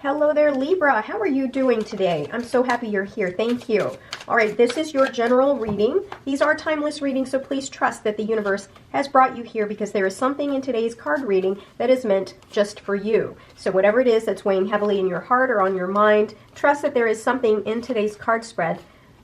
Hello there, Libra. How are you doing today? I'm so happy you're here. Thank you. All right, this is your general reading. These are timeless readings, so please trust that the universe has brought you here because there is something in today's card reading that is meant just for you. So whatever it is that's weighing heavily in your heart or on your mind, trust that there is something in today's card spread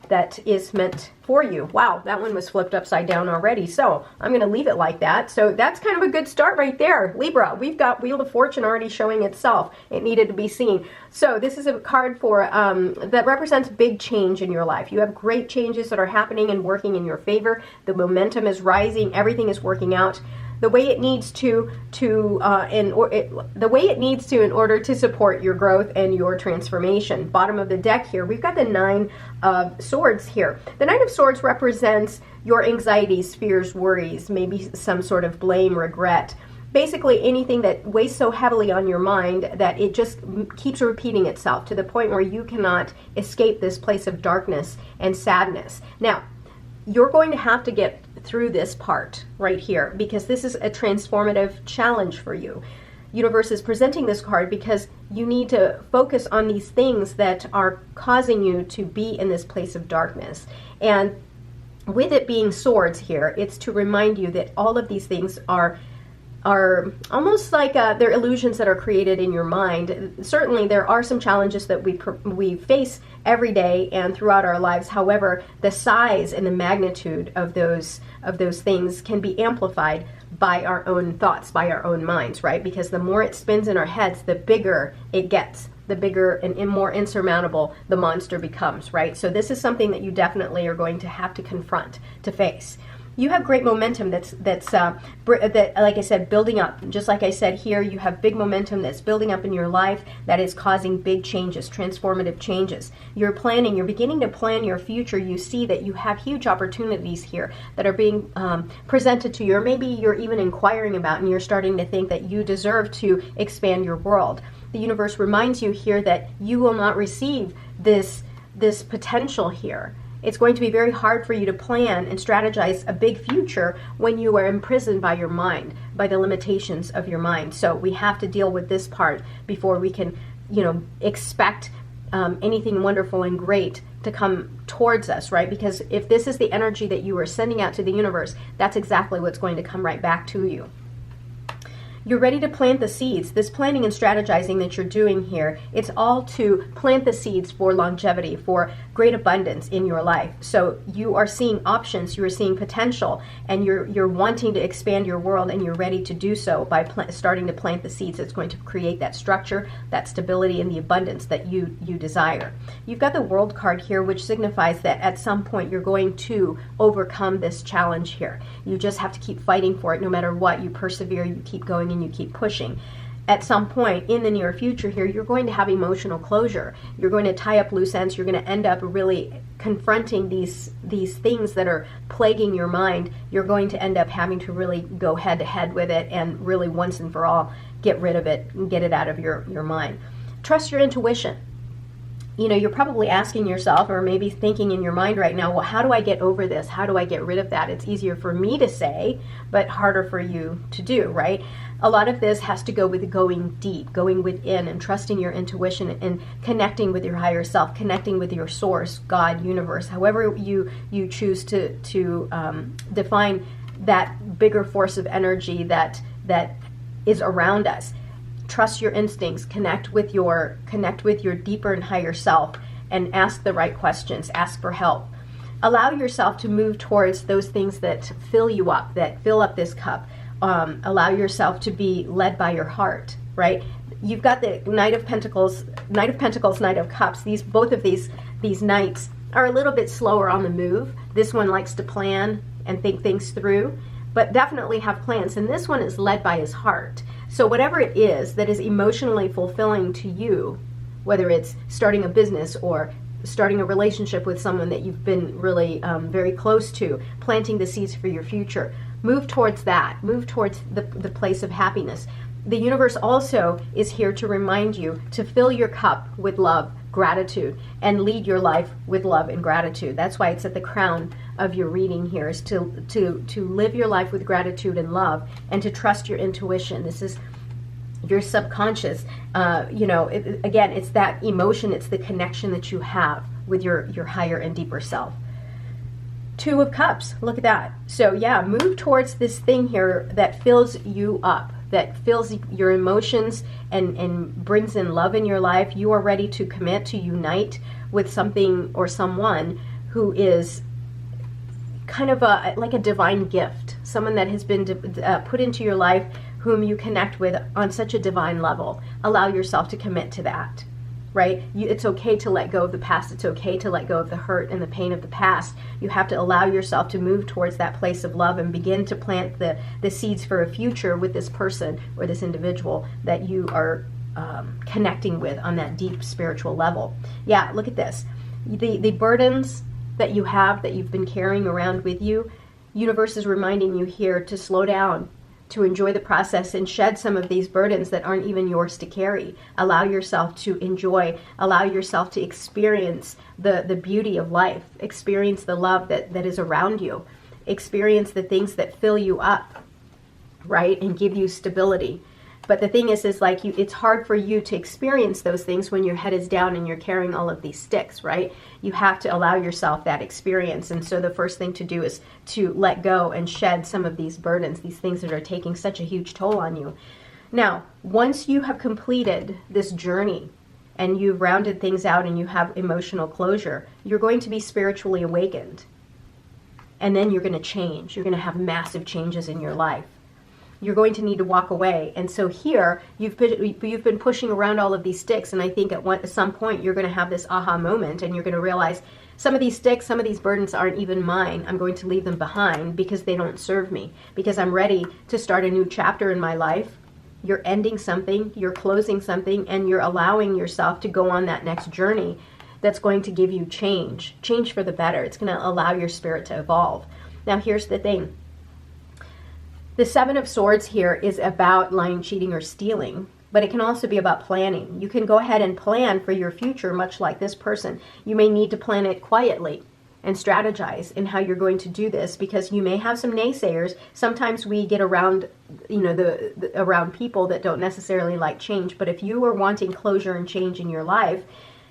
that is meant for you. Wow, that one was flipped upside down already. So I'm going to leave it like that. So that's kind of a good start right there. Libra, we've got Wheel of Fortune already showing itself. It needed to be seen. So this is a card for that represents big change in your life. You have great changes that are happening and working in your favor. The momentum is rising. Everything is working out the way it needs to in order to support your growth and your transformation. Bottom of the deck here, we've got the Nine of Swords here. The Nine of Swords represents your anxieties, fears, worries, maybe some sort of blame, regret. Basically anything that weighs so heavily on your mind that it just keeps repeating itself to the point where you cannot escape this place of darkness and sadness. Now, you're going to have to get through this part right here because this is a transformative challenge for you. Universe is presenting this card because you need to focus on these things that are causing you to be in this place of darkness. And with it being swords here, it's to remind you that all of these things are almost like they're illusions that are created in your mind. Certainly there are some challenges that we face every day and throughout our lives. However, the size and the magnitude of those things can be amplified by our own thoughts, by our own minds, right? Because the more it spins in our heads, the bigger it gets, the bigger and more insurmountable the monster becomes, right? So this is something that you definitely are going to have to confront, to face. You have great momentum that like I said, building up. Just like I said here, you have big momentum that's building up in your life that is causing big changes, transformative changes. You're beginning to plan your future. You see that you have huge opportunities here that are being presented to you, or maybe you're even inquiring about and you're starting to think that you deserve to expand your world. The universe reminds you here that you will not receive this potential here. It's going to be very hard for you to plan and strategize a big future when you are imprisoned by your mind, by the limitations of your mind. So we have to deal with this part before we can, expect anything wonderful and great to come towards us, right? Because if this is the energy that you are sending out to the universe, that's exactly what's going to come right back to you. You're ready to plant the seeds. This planning and strategizing that you're doing here, it's all to plant the seeds for longevity, for great abundance in your life. So you are seeing options, you are seeing potential, and you're wanting to expand your world, and you're ready to do so by starting to plant the seeds that's going to create that structure, that stability, and the abundance that you desire. You've got the World card here, which signifies that at some point you're going to overcome this challenge here. You just have to keep fighting for it no matter what. You persevere, you keep going, and you keep pushing. At some point in the near future here, you're going to have emotional closure. You're going to tie up loose ends. You're going to end up really confronting these things that are plaguing your mind. You're going to end up having to really go head to head with it and really once and for all get rid of it and get it out of your mind. Trust your intuition. You're probably asking yourself, or maybe thinking in your mind right now, well, how do I get over this? How do I get rid of that? It's easier for me to say, but harder for you to do, right? A lot of this has to go with going deep, going within and trusting your intuition and connecting with your higher self, connecting with your source, God, universe, however you choose to define that bigger force of energy that is around us. Trust your instincts, connect with your deeper and higher self, and ask the right questions, ask for help. Allow yourself to move towards those things that fill you up, that fill up this cup. Allow yourself to be led by your heart, right? You've got the Knight of Pentacles, Knight of Cups. Both of these knights are a little bit slower on the move. This one likes to plan and think things through, but definitely have plans. And this one is led by his heart. So whatever it is that is emotionally fulfilling to you, whether it's starting a business or starting a relationship with someone that you've been really very close to, planting the seeds for your future, move towards that. Move towards the place of happiness. The universe also is here to remind you to fill your cup with love, gratitude, and lead your life with love and gratitude. That's why it's at the crown of your reading here, is to live your life with gratitude and love, and to trust your intuition. This is your subconscious. Again, it's that emotion, it's the connection that you have with your higher and deeper self. Two of Cups, look at that. So yeah, move towards this thing here that fills you up, that fills your emotions and brings in love in your life. You are ready to commit, to unite with something or someone who is kind of like a divine gift, someone that has been put into your life, whom you connect with on such a divine level. Allow yourself to commit to that, right? It's okay to let go of the past. It's okay to let go of the hurt and the pain of the past. You have to allow yourself to move towards that place of love and begin to plant the seeds for a future with this person or this individual that you are connecting with on that deep spiritual level. Yeah, look at this. The burdens that you have, that you've been carrying around with you, universe is reminding you here to slow down, to enjoy the process and shed some of these burdens that aren't even yours to carry. Allow yourself to enjoy, allow yourself to experience the beauty of life, experience the love that is around you, experience the things that fill you up, right, and give you stability. But the thing is like it's hard for you to experience those things when your head is down and you're carrying all of these sticks, right? You have to allow yourself that experience. And so the first thing to do is to let go and shed some of these burdens, these things that are taking such a huge toll on you. Now, once you have completed this journey and you've rounded things out and you have emotional closure, you're going to be spiritually awakened. And then you're going to change. You're going to have massive changes in your life. You're going to need to walk away. And so here, you've been pushing around all of these sticks, and I think at some point you're going to have this aha moment, and you're going to realize some of these sticks, some of these burdens aren't even mine. I'm going to leave them behind because they don't serve me, because I'm ready to start a new chapter in my life. You're ending something, you're closing something, and you're allowing yourself to go on that next journey that's going to give you change for the better. It's going to allow your spirit to evolve. Now, here's the thing. The Seven of Swords here is about lying, cheating, or stealing, but it can also be about planning. You can go ahead and plan for your future, much like this person. You may need to plan it quietly and strategize in how you're going to do this, because you may have some naysayers. Sometimes we get around, around people that don't necessarily like change, but if you are wanting closure and change in your life,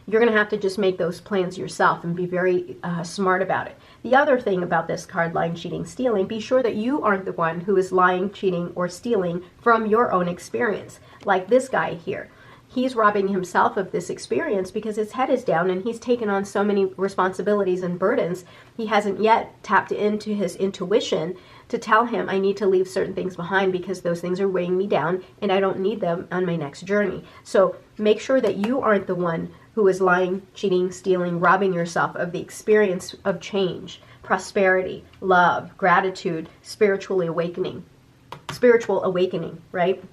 you're going to have to just make those plans yourself and be very smart about it. The other thing about this card, lying, cheating, stealing, be sure that you aren't the one who is lying, cheating, or stealing from your own experience. Like this guy here. He's robbing himself of this experience because his head is down and he's taken on so many responsibilities and burdens. He hasn't yet tapped into his intuition to tell him, I need to leave certain things behind because those things are weighing me down and I don't need them on my next journey. So make sure that you aren't the one who is lying, cheating, stealing, robbing yourself of the experience of change, prosperity, love, gratitude, spiritual awakening, right?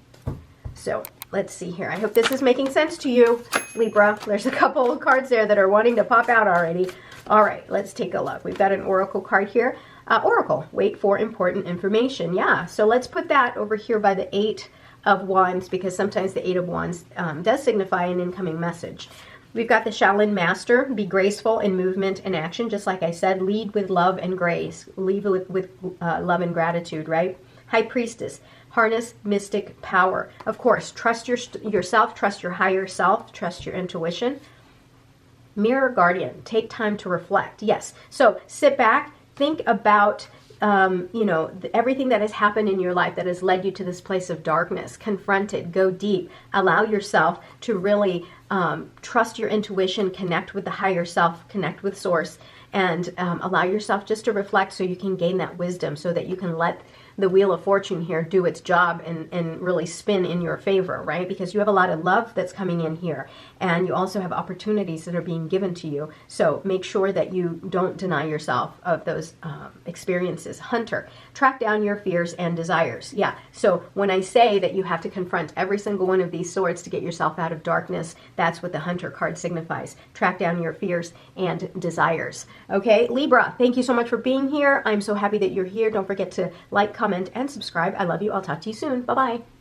So let's see here. I hope this is making sense to you, Libra. There's a couple of cards there that are wanting to pop out already. All right, let's take a look. We've got an oracle card here. Oracle, wait for important information. Yeah, so let's put that over here by the Eight of Wands, because sometimes the Eight of Wands does signify an incoming message. We've got the Shaolin Master, be graceful in movement and action, just like I said. Lead with love and grace. Lead with love and gratitude, right? High Priestess, harness mystic power. Of course, trust yourself, trust your higher self, trust your intuition. Mirror Guardian, take time to reflect. Yes, so sit back, think about everything that has happened in your life that has led you to this place of darkness. Confront it, go deep, allow yourself to really trust your intuition, connect with the higher self, connect with source, and allow yourself just to reflect so you can gain that wisdom, so that you can let the Wheel of Fortune here do its job and really spin in your favor, right? Because you have a lot of love that's coming in here, and you also have opportunities that are being given to you. So make sure that you don't deny yourself of those experiences. Hunter, track down your fears and desires. Yeah, so when I say that you have to confront every single one of these swords to get yourself out of darkness, that's what the Hunter card signifies. Track down your fears and desires. Okay, Libra, thank you so much for being here. I'm so happy that you're here. Don't forget to like, comment, and subscribe. I love you. I'll talk to you soon. Bye-bye.